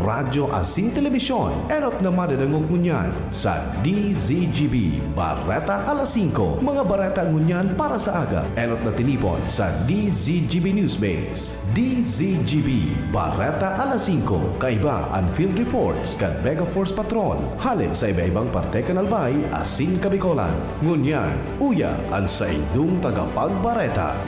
radyo asin telebisyon. Erot na madadangog ngunyan sa DZGB Bareta alas 5. Mga bareta ngunyan para sa aga. Erot na tinipon sa DZGB Newsbase. DZGB Bareta alas 5. Kaiba ang field reports kan Mega Force Patrol. Hali sa iba-ibang parte kanalbay asin kabikolan. Ngunyan, uya ang sa indung tagapagbareta.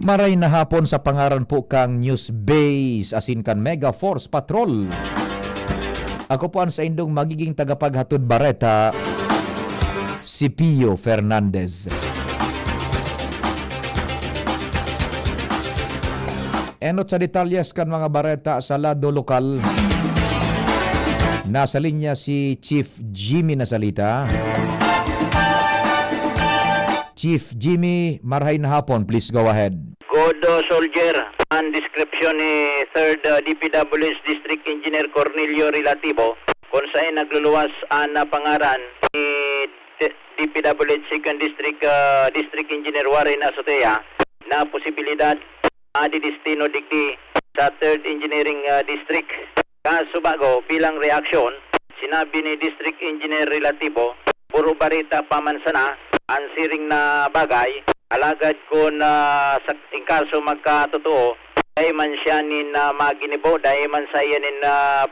Maray na hapon sa pangaran po kang News Base asin kan Mega Force Patrol. Ako po ang sa indong magiging tagapaghatod bareta, si Pio Fernandez. Enot sa detalyas kan mga bareta sa lado lokal. Nasa linya si Chief Jimmy Nasalita. Chief Jimmy, marhay na hapon. Please go ahead. Good soldier. Ang description ni 3rd DPWH District Engineer Cornelio Relativo kung saan nagluluwas ang pangaran ni DPWH 2nd District District Engineer Warren Azotea na posibilidad didestino digdi sa 3rd Engineering District. Kaso bago, bilang reaksyon, sinabi ni District Engineer Relativo, puro barita pamansana ang siring na bagay, alagad ko na sa kaso magkatotoo, dahil man siya nin maginibo, dahil man sa iyanin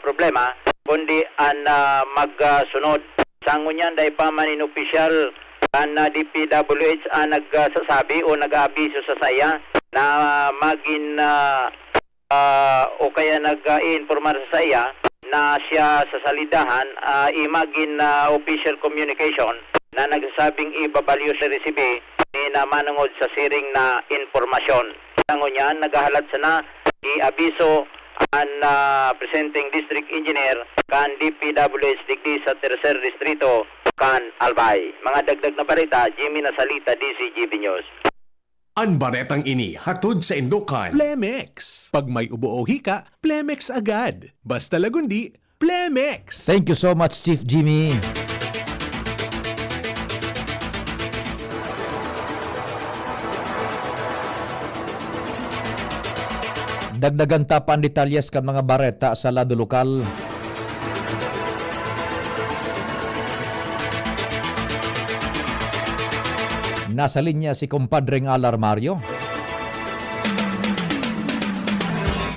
problema, kundi ang magsunod. Sangon yan, dahil pa manin opisyal ang DPWH ang nagsasabi o nag-aabiso sa saya na magin o kaya nag-i-informar sa saya na siya sa salidahan imagin official communication na nagsasabing ibabalyo sa resibi ni na manungod sa siring na informasyon. Sangon yan, naghahalat sana i-abiso ang presenting district engineer kan DPWH digdi sa Tercer Distrito kan Albay. Mga dagdag na balita, Jimmy Nasalita, DCGB News. Ang baretang ini hatod sa Indukan. Plemex. Pag may ubo o hika, Plemex agad. Basta lagundi, Plemex. Thank you so much, Chief Jimmy. Dagdagan tapan detalyas kan mga bareta sa lado lokal. Nasa linya si kumpadreng Alar Mario.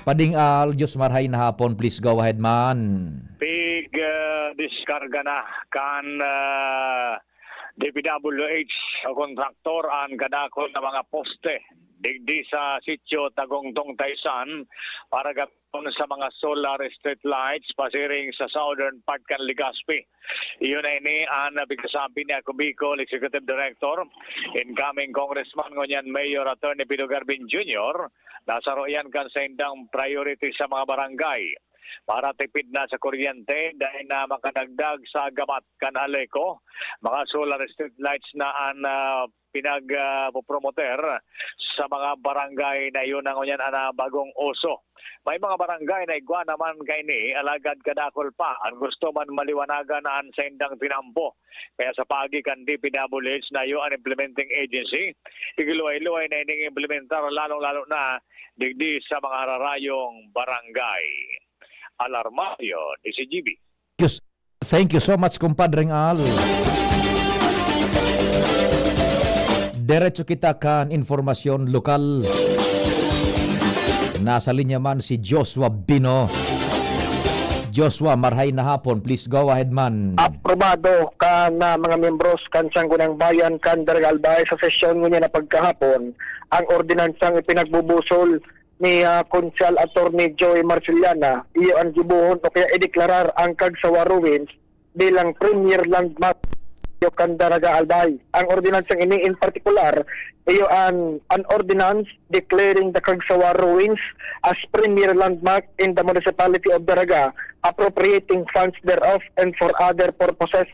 Pading Al, Diyos marhay na hapon. Please go ahead, man. Big diskarga na kan DPWH kontraktor ang kadakol na mga poste digdi sa sitio Tagongtong Taysan para gapon sa mga solar street lights pasiring sa southern part kan Legazpi. Iyon na ini ang nabigsasabi ni ako Bicol Executive Director, incoming Congressman ngunyan Mayor Attorney Pido Garbin Jr. Nasa royan kan sa indang priority sa mga barangay para tipid na sa kuryente dahil na makadagdag sa gamat kan Aleco, mga solar street lights na ang pinag-promoter sa mga barangay na yun ang yan ang bagong uso. May mga barangay na igwa naman kay ni alagad kadakol pa ang gusto man maliwanagan na sa indang tinampo. Kaya sa pagi kan DPWH na yun ang implementing agency, igiluay-luay na ining implementar lalong-lalo na digdi sa mga rarayong barangay. Alarmario, DCGB. Thank you so much, kumpadreng Al. Diretso kita kan informasyon lokal. Nasa linya man si Joshua Bino. Joshua, marhay na hapon. Please go ahead, man. Aprobado kan mga membros kan Sanggunang Bayan kan Albay sa sesyon niya na pagkahapon ang ordinansang ipinagbubusol ni Consul Attorney Joey Marceliana. Iyo ang gibuhon o kaya ideklarar ang Cagsawa Ruins bilang premier landmark kan Albay. Ang ordinansang ini in particular iyo an ordinance declaring the Cagsawa Ruins as premier landmark in the municipality of Daraga, appropriating funds thereof and for other purposes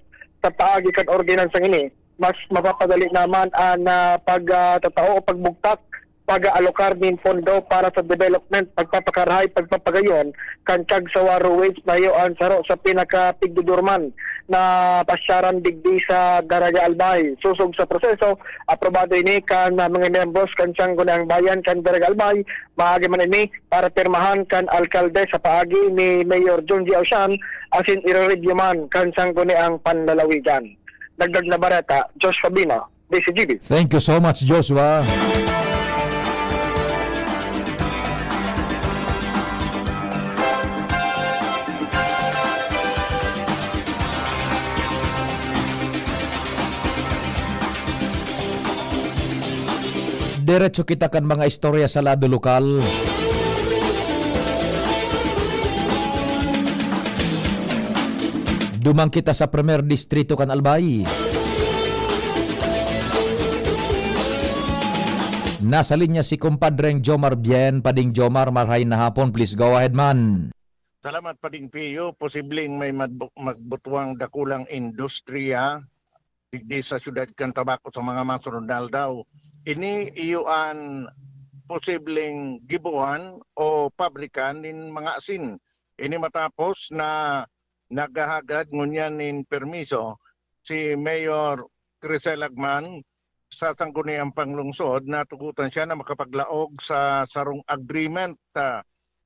sa paagi kan ordinansang ini, mas mapapadali naman ang pagtatao o pagbugtak pag-aalokar din pondo para sa development, pagpapakarahay, pagpapagayon, kantyag sa waruways na ang saro sa pinaka-pigdudurman na pasyaran digdi sa Daraga Albay. Susog sa proseso, aprobado ini kan mga membros kan Sanggo ng Bayan kan Daraga Albay, maagi man ini para pirmahan kan alkalde sa paagi ni Mayor John G. Ausian, asin i-review man kan Sanggo ni ang panlalawigan. Dagdag na bareta, Josh Fabino, DCGB. Thank you so much, Joshua. Diretso kita kan mga istorya sa lado lokal. Dumang kita sa Premier Distrito kan Albay. Nasa linya si kumpadreng Jomar Bien. Pading Jomar, marhay na hapon. Please go ahead, man. Salamat pa din Pio. Posibleng may magbutuang dakulang industriya digdi sa syudad kan tabako sa mga masunodal daw. Ini iyuan posibleng gibuhan o pabrikan nin mga asin. Ini matapos na nagahagad ngunyan nin permiso si Mayor Crisel Agman sa sangguniang panglungsod na tugutan siya na makapaglaog sa sarong agreement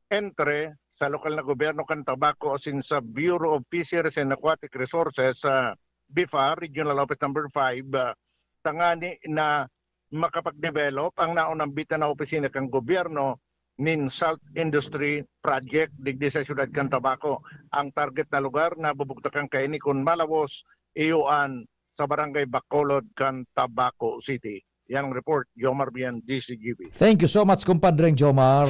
entre sa lokal na gobyerno kan tabako asin sa Bureau of Fisheries and Aquatic Resources sa BIFA, Regional Office Number 5, tangani na makapag-develop ang naunang bitan na opisina kang gobyerno nin Salt Industry Project digdi sa syudad kan tabako. Ang target na lugar na bubugtakan kay ni kun malawos iyuan sa barangay Bacolod kan Tabaco City. Yan ang report, Jomar Bien, DCGB. Thank you so much, kumpadreng Jomar.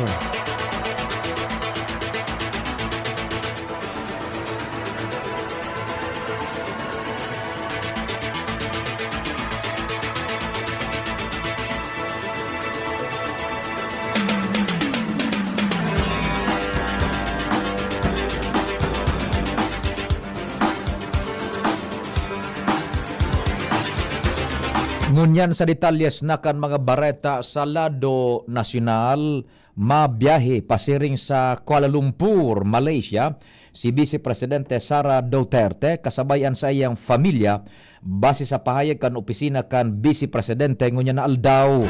Ngunyan sa detalyes na kan mga bareta sa lado nasyonal, mabiyahe pasiring sa Kuala Lumpur, Malaysia, si Vice Presidente Sara Duterte kasabayan sa iyang familia base sa pahayag kan opisina kan Vice Presidente ngunyan na aldaw.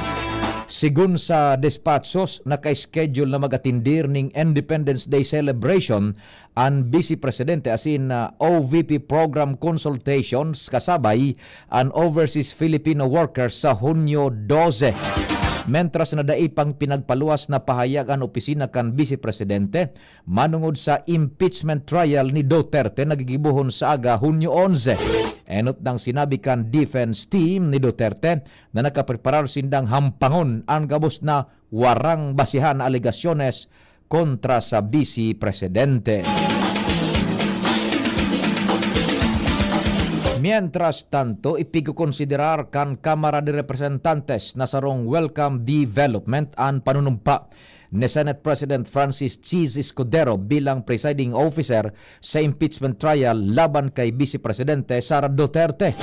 Sigun sa despatsos, naka-schedule na mag-atindir ning Independence Day celebration ang Vice Presidente asin OVP program consultations kasabay ang overseas Filipino workers sa Hunyo 12. Mentras na daipang pinagpaluwas na pahayag ang opisina kan Vice Presidente manungod sa impeachment trial ni Duterte nagigibuhon sa aga Hunyo 11. Enot ng sinabi kan defense team ni Duterte na nakapreparar sindang hampangon ang gabos na warang basihan na alegasyones kontra sa Vice Presidente. Mientras tanto, ipigukonsiderar kan Kamara de Representantes na sarong welcome development ang panunumpa ni Senate President Francis Cheese Escudero bilang presiding officer sa impeachment trial laban kay Vice Presidente Sara Duterte.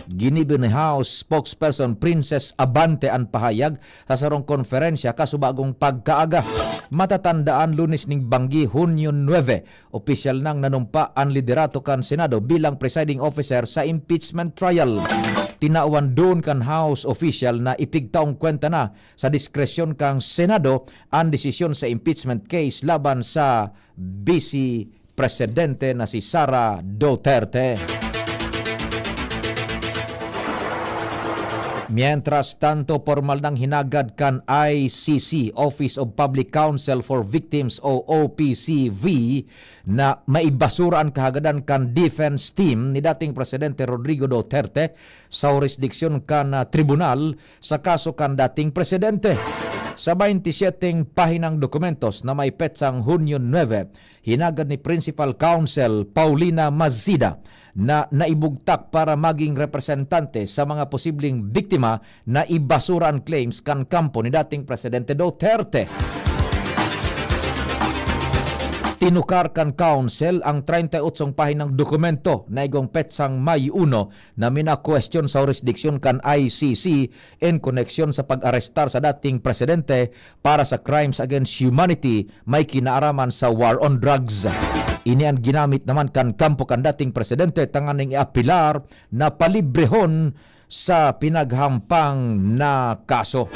Ginibe ni House spokesperson Princess Abante ang pahayag sa sarong konferensya kasubagong pagkaaga. Matatandaan Lunes ning banggi Hunyo 9, opisyal nang nanumpa ang liderato kan Senado bilang presiding officer sa impeachment trial. Tinaawan doon kan House official na ipigtaong kwenta na sa diskresyon kang Senado ang desisyon sa impeachment case laban sa Vice Presidente na si Sara Duterte. Mientras tanto, formal nang hinagad kan ICC, Office of Public Counsel for Victims o OPCV, na maibasura ang kahagadan kan defense team ni dating Presidente Rodrigo Duterte sa jurisdiksyon kan tribunal sa kaso kan dating Presidente. Sa 27 pahinang dokumentos na may petsang Hunyo 9, hinagad ni Principal Counsel Paulina Mazida na naibugtak para maging representante sa mga posibleng biktima na ibasura ang claims kan kampo ni dating Presidente Duterte. tinukar kan council ang 38 pahinang dokumento na igong petsang May 1 na mina-question sa jurisdiction kan ICC in connection sa pag-arestar sa dating presidente para sa crimes against humanity may kinaaraman sa war on drugs. Ini ang ginamit naman kan kampo kan dating presidente tanganing iapilar na palibrehon sa pinaghampang na kaso.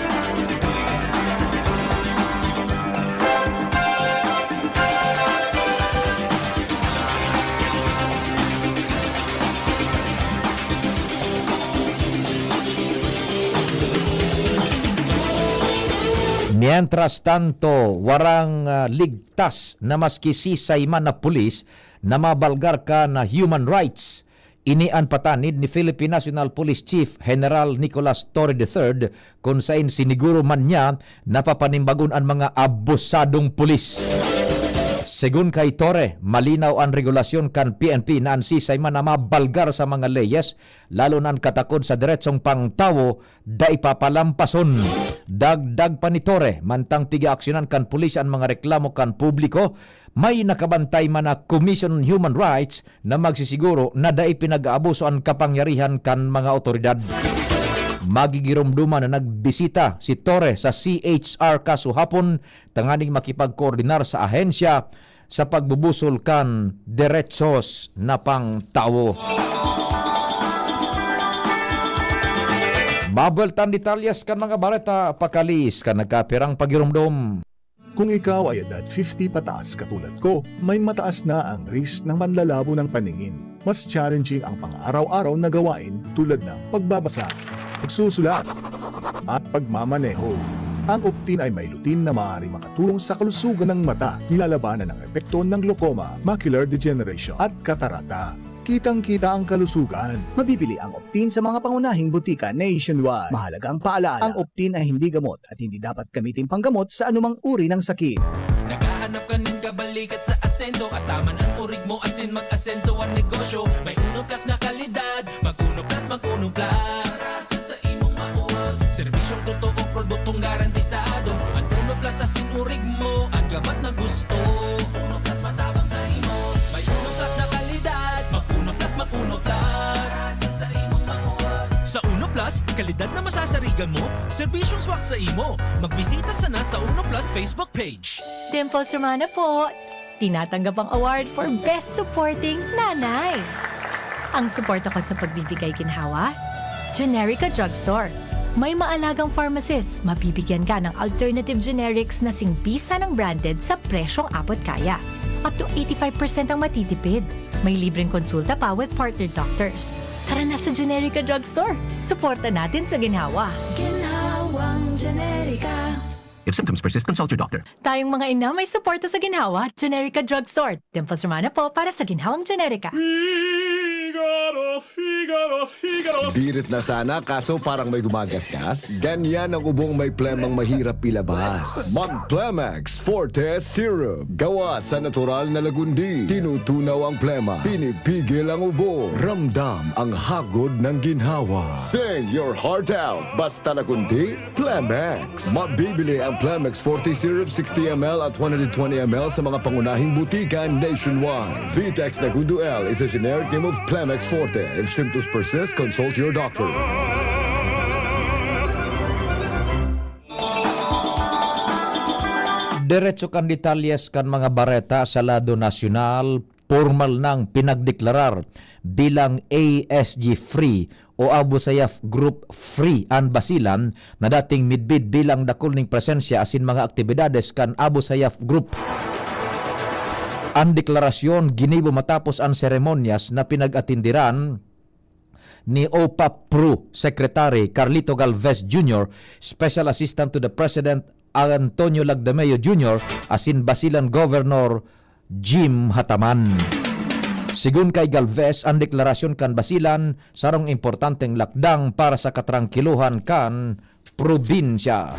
Mientras tanto, warang ligtas na maski sisay man na pulis na mabalgar ka na human rights. Inian patanid ni Philippine National Police Chief General Nicolas Torre III kung saan siniguro man niya napapanimbagon ang mga abusadong pulis. Segun kay Torre, malinaw ang regulasyon kan PNP na ang sisay man na mabalgar sa mga leyes, lalo na ang katakod sa diretsong pangtawo, da ipapalampason. Dagdag pa ni Torre, mantang piga-aksyonan kan pulis ang mga reklamo kan publiko, may nakabantay man na Commission on Human Rights na magsisiguro na da ipinag-aabuso ang kapangyarihan kan mga otoridad. Magigirumduman na nagbisita si Torre sa CHR kaso hapon tanganing makipagkoordinar sa ahensya sa pagbubusol kan diretsos na pangtawo. Babeltan detalyas kan mga balita pakalis kan nagkapirang pagirumdum. Kung ikaw ay edad 50 pataas katulad ko, may mataas na ang risk ng manlalabo ng paningin. Mas challenging ang pang-araw-araw na gawain tulad ng pagbabasa, pagsusulat, at pagmamaneho. Ang Optin ay may lutin na maaari makatulong sa kalusugan ng mata, nilalabanan ng epekto ng glaucoma, macular degeneration at katarata. Kitang-kita ang kalusugan. Mabibili ang Optin sa mga pangunahing butika nationwide. Mahalagang paalala, ang Optin ay hindi gamot at hindi dapat gamitin panggamot sa anumang uri ng sakit. Naghahanap ka ng kabalikat sa asenso at taman ang urig mo asin mag-asenso ang negosyo. May Uno Plus na kalidad, mag-Uno Plus, mag-Uno Plus. Asa sa imong mauwag, serbisyong totoo, produktong garantisado. Ang Uno Plus asin urig mo, ang gamat na gusto. Uno Plus matabang sa imo. May Uno Plus na kalidad, mag-Uno Plus, mag-Uno Plus. Asa sa imong mauwag. Sa Uno Plus, kalidad na masasarigan mo, serbisyong swak sa imo. Magbisita sana sa Uno Plus Facebook page. Dimples Romana po, tinatanggap ang award for Best Supporting Nanay. Ang suporta ko sa pagbibigay ginhawa, Generica Drugstore. May maalagang pharmacist, mabibigyan ka ng alternative generics na singbisa ng branded sa presyong abot kaya. Up to 85% ang matitipid. May libreng konsulta pa with partner doctors. Tara na sa Generica Drugstore. Suporta natin sa ginhawa. Ginhawang Generica. If symptoms persist, consult your doctor. Tayong mga ina may suporta sa ginhawa, Generica Drugstore. Dimples Romana po para sa ginhawang Generica. Birit na sana kaso parang may gumagasgas. Ganyan ang ubong may plemang mahirap ilabas. Mag-Plemex Forte Syrup. Gawa sa natural na lagundi. Tinutunaw ang plema. Pinipigil ang ubo. Ramdam ang hagod ng ginhawa. Sing your heart out. Basta lagundi, Plemex. Mabibili ang Plemex Forte Syrup 60 ml at 120 ml sa mga pangunahing butika nationwide. Vitex Nagundo L is a generic name of Plemex Forte. If symptoms persist, consult your doctor. Diretso kan detalyes kan mga bareta sa lado nasyonal, formal nang pinagdeklarar bilang ASG Free o Abu Sayyaf Group Free ang Basilan na dating midbid bilang dakol ning presensya asin mga aktibidades kan Abu Sayyaf Group. Ang deklarasyon ginibo matapos ang seremonyas na pinag-atindiran ni OPA-PRU Secretary Carlito Galvez Jr., Special Assistant to the President Antonio Lagdameo Jr., asin Basilan Governor Jim Hataman. Sigun kay Galvez, ang deklarasyon kan Basilan sarong importanteng lakdang para sa katrangkiluhan kan probinsya.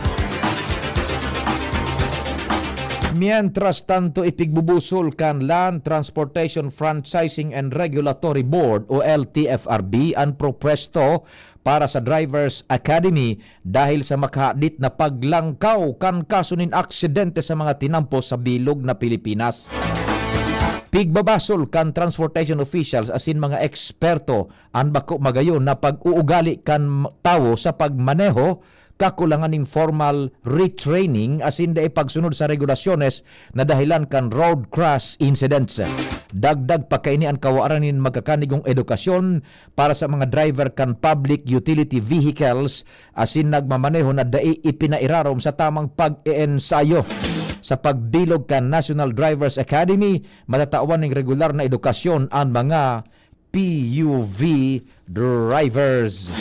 Mientras tanto, ipigbubusol kan Land Transportation Franchising and Regulatory Board o LTFRB ang propresto para sa Drivers Academy dahil sa makahadit na paglangkaw kan kaso nin aksidente sa mga tinampo sa bilog na Pilipinas. Pigbabasol kan transportation officials asin mga eksperto ang bako magayon na pag-uugali kan tawo sa pagmaneho, kakulangan ning formal retraining asin da pagsunod sa regulasyones na dahilan kan road crash incidents. Dagdag pa kaini ang kawaaran nin magkakanigong edukasyon para sa mga driver kan public utility vehicles asin nagmamaneho na dai ipinairarom sa tamang pag-iensayo. Sa pagbilog kan National Drivers Academy, matatawan ng regular na edukasyon ang mga PUV drivers.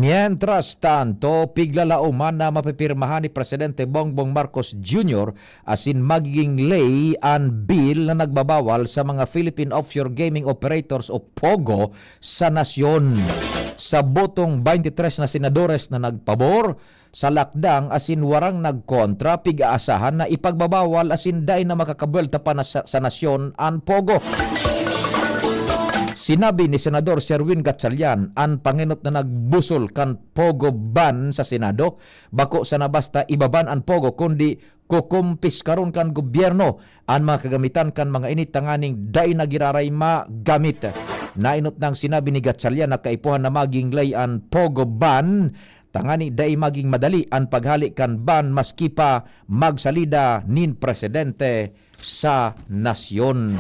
Mientras tanto, piglalauman na mapipirmahan ni Presidente Bongbong Marcos Jr. asin magiging lay ang bill na nagbabawal sa mga Philippine Offshore Gaming Operators o POGO sa nasyon. Sa botong 23 na senadores na nagpabor sa lakdang asin warang nagkontra, pig-aasahan na ipagbabawal asin day na makakabwelta pa na sa nasyon ang POGO. Sinabi ni Senador Sherwin Gatchalian ang panginot na nagbusol kan POGO ban sa Senado, bako sa nabasta ibaban ang POGO kundi kukumpis karon kan gobyerno ang mga kagamitan kan mga init tanganing day na giraray magamit. Nainot nang sinabi ni Gatchalian na kaipuhan na maging lay ang POGO ban, tangani day maging madali ang paghali kan ban maski pa magsalida nin presidente sa nasyon.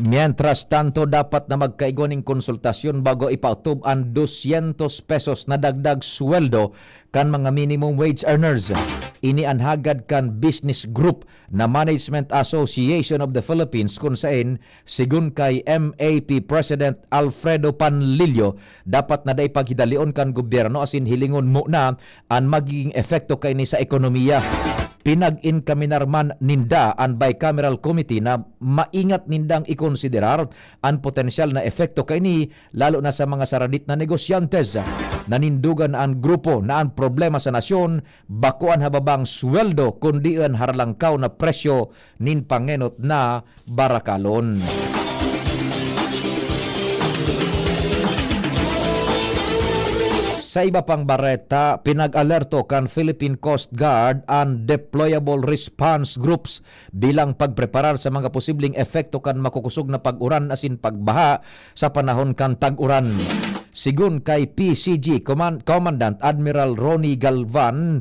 Mientras tanto, dapat na magkaigoning konsultasyon bago ipautob ang 200 pesos na dagdag sweldo kan mga minimum wage earners. Ini ang hagad kan business group na Management Association of the Philippines kung saan, sigun kay MAP President Alfredo Panlilio, dapat na day paghidalion kan gobyerno asin hilingon mo na ang magiging efekto kay ni sa ekonomiya. Pinag-inkaminarman ninda ang bicameral committee na maingat nindang ikonsiderar ang potensyal na efekto kay ni lalo na sa mga saradit na negosyantes. Nanindugan ang grupo na ang problema sa nasyon bakuan hababang sweldo kundi ang haralangkaw na presyo nin pangenot na barakalon. Sa iba pang bareta, pinag-alerto kan Philippine Coast Guard ang deployable response groups bilang pagpreparar sa mga posibleng efekto kan makukusog na pag-uran asin pagbaha sa panahon kan tag-uran. Sigun kay PCG Commandant Admiral Ronnie Galvan,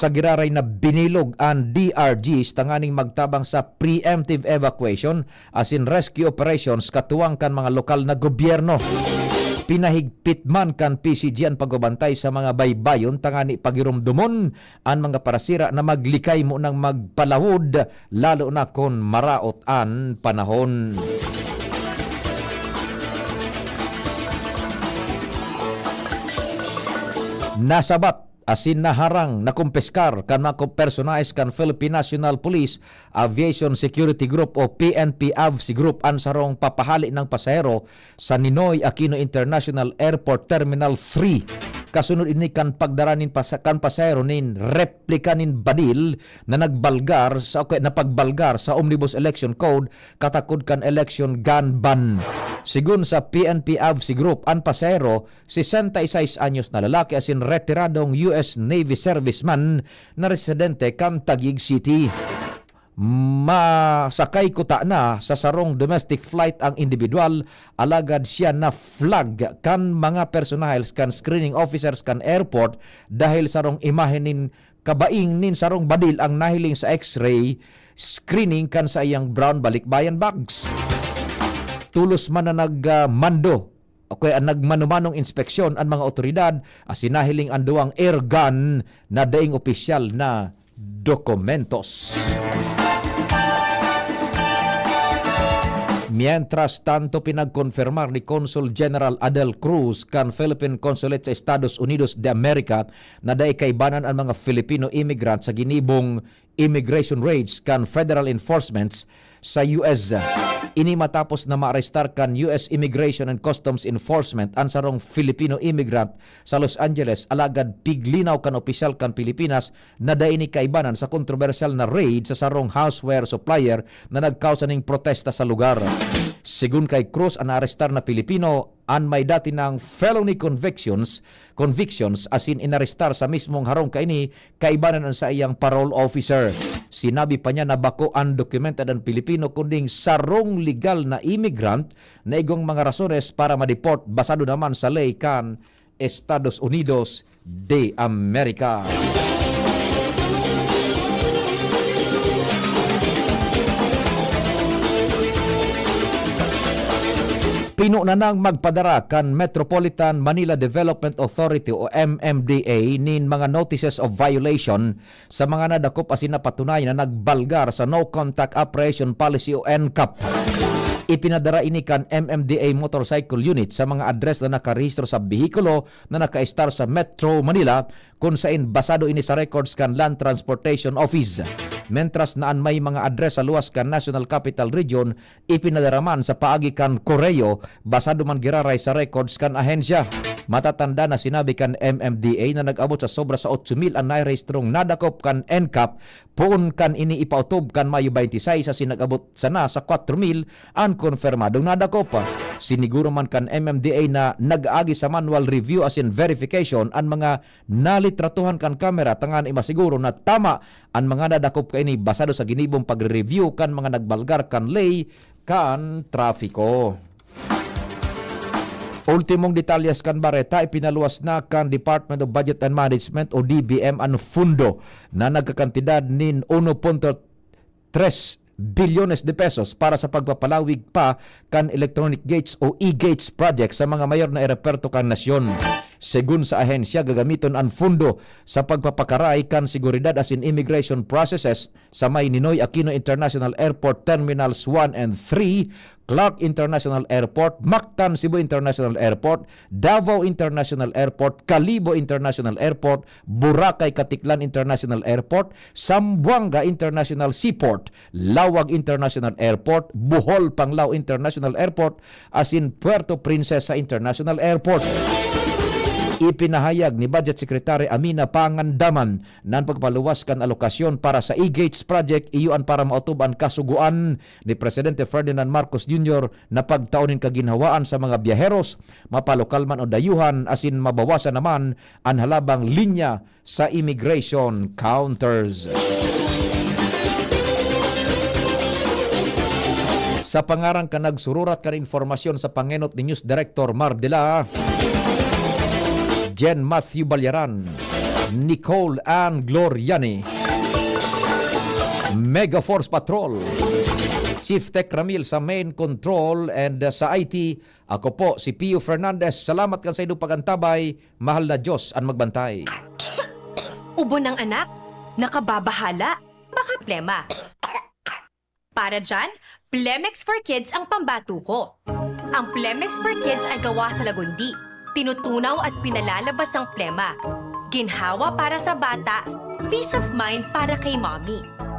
sa giraray na binilog ang DRGs tanganing magtabang sa preemptive evacuation asin rescue operations katuwang kan mga lokal na gobyerno. Pinahigpit man kan PCG ang pagbabantay sa mga baybayon tangani pagirumdumon ang mga parasira na maglikay mo ng magpalawod lalo na kung maraot ang panahon. Nasabat asin naharang na kumpeskar kan mga personalis kan Philippine National Police Aviation Security Group o PNP-AVSI Group ang sarong papahali ng pasahero sa Ninoy Aquino International Airport Terminal 3. Kasunod ini kan pagdaranin kan pasahero nin replika nin badil na nagbalgar sa napagbalgar sa Omnibus Election Code katakod kan election gun ban. Sigun sa PNP-AVSI Group, ang pasahero 66 anyos na lalaki asin retiradong US Navy serviceman na residente kan Taguig City. Masakay kuta na sa sarong domestic flight ang individual, alagad siya na flag kan mga personahes kan screening officers kan airport dahil sarong imahe nin kabaing nin sarong badil ang nahiling sa x-ray screening kan sa iyang brown balikbayan bags. Tulos man na nagmando ang nagmanumanong inspeksyon ang mga otoridad asin nahiling ang duwang air gun na daing opisyal na dokumentos. Mientras tanto, pinagkonfirmar ni Consul General Adel Cruz kan Philippine Consulate sa Estados Unidos de America na daay kaibanan ang mga Filipino immigrant sa ginibong immigration raids kan federal enforcements sa US. Ini matapos na maarestar kan US Immigration and Customs Enforcement ang sarong Filipino immigrant sa Los Angeles alagad piglinaw kan opisyal kan Pilipinas na daini kaibanan sa kontrobersyal na raid sa sarong houseware supplier na nagkausa ning protesta sa lugar. Sigun kay Cruz, ang naarestar na Pilipino an may dati ng felony convictions asin inarestar sa mismong harong kaini kaibanan ang sa iyang parole officer. Sinabi pa niya na bako undocumented ang Pilipino kunding sarong legal na immigrant na igong mga rasones para ma-deport basado naman sa ley kan Estados Unidos de America. Pino na nang magpadara kan Metropolitan Manila Development Authority o MMDA nin mga notices of violation sa mga nadakop asin na patunay na nagbalgar sa No Contact Operation Policy o NCAP. Ipinadara ini kan MMDA Motorcycle Unit sa mga address na nakarehistro sa behikulo na naka-star sa Metro Manila kung saan basado ini sa records kan Land Transportation Office. Mentras naan may mga address sa luwas kan National Capital Region, ipinadaraman sa paagi kan Correo basado man giraray sa records kan ahensya. Matatanda na sinabi kan MMDA na nag-abot sa sobra sa 8,000 ang nairehistrong nadakop kan NCAP, poon kan ini ipautob kan Mayo 26 sa sinag-abot sana sa 4,000 ang konfirmadong nadakop. Siniguro man kan MMDA na nag-agi sa manual review as in verification ang mga nalitratuhan kan kamera tangan imasiguro na tama ang mga nadakop kaini basado sa ginibong pagre-review kan mga nagbalgar kan ley kan trafiko. Ultimong detalyes kan Barreta, ipinaluwas na kan Department of Budget and Management o DBM ang fundo na nagkakantidad nin 1.3 bilyones de pesos para sa pagpapalawig pa kan electronic gates o e-gates project sa mga mayor na ereperto kan nasyon. Segun sa ahensya, gagamiton ang fundo sa pagpapakaray kan seguridad as in immigration processes sa may Ninoy Aquino International Airport Terminals 1 and 3, Clark International Airport, Mactan Cebu International Airport, Davao International Airport, Calibo International Airport, Boracay Katiklan International Airport, Zamboanga International Seaport, Lawag International Airport, Bohol Panglao International Airport, as in Puerto Princesa International Airport. Ipinahayag ni Budget Secretary Amina Pangandaman ng pagpaluwas kan alokasyon para sa e-gates project iyuan para mautuban kasuguan ni Presidente Ferdinand Marcos Jr. na pagtaunin kaginhawaan sa mga biyaheros, mapalokal man o dayuhan asin mabawasan naman ang halabang linya sa immigration counters. Sa pangarang ka nagsururat kan informasyon sa pangenot ni News Director Mardela, Jen Matthew Balyaran, Nicole Ann Gloriani, Mega Force Patrol, Chief Tech Ramil sa Main Control and sa IT, ako po si Pio Fernandez. Salamat kan sa inyong pagantabay. Mahal na Diyos ang magbantay. Ubo ng anak, nakababahala, baka plema. Para dyan, Plemex for Kids ang pambato ko. Ang Plemex for Kids ay gawa sa lagundi. Tinutunaw at pinalalabas ang plema. Ginhawa para sa bata, peace of mind para kay mommy.